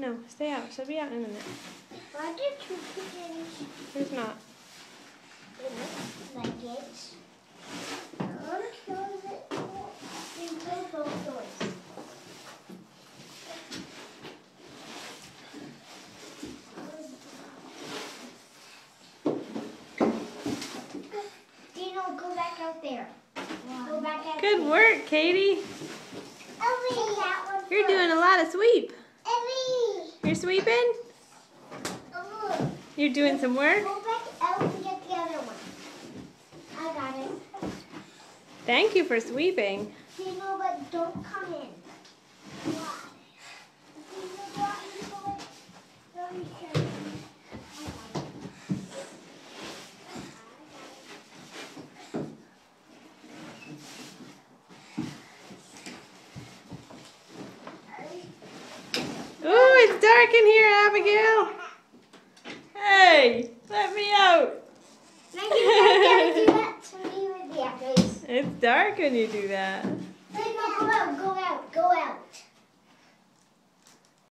No, stay out. She'll be out in a minute. Why did you put in? There's not. Like it. I want to close it. You go both doors. Dino, go back out there. Go back out Good there. work, Katie. Ellie, You're doing a lot of sweep. Ellie. You're sweeping? Oh, You're doing some work? go back out and get the other one. I got it. Thank you for sweeping. Dino, but don't come in. Why? Dino, go out and go in. Very careful. Ooh, it's dark in here, Abigail. Hey, let me out. Now you gotta do that to me with your face. It's dark when you do that. Dino, go out, go out, go out.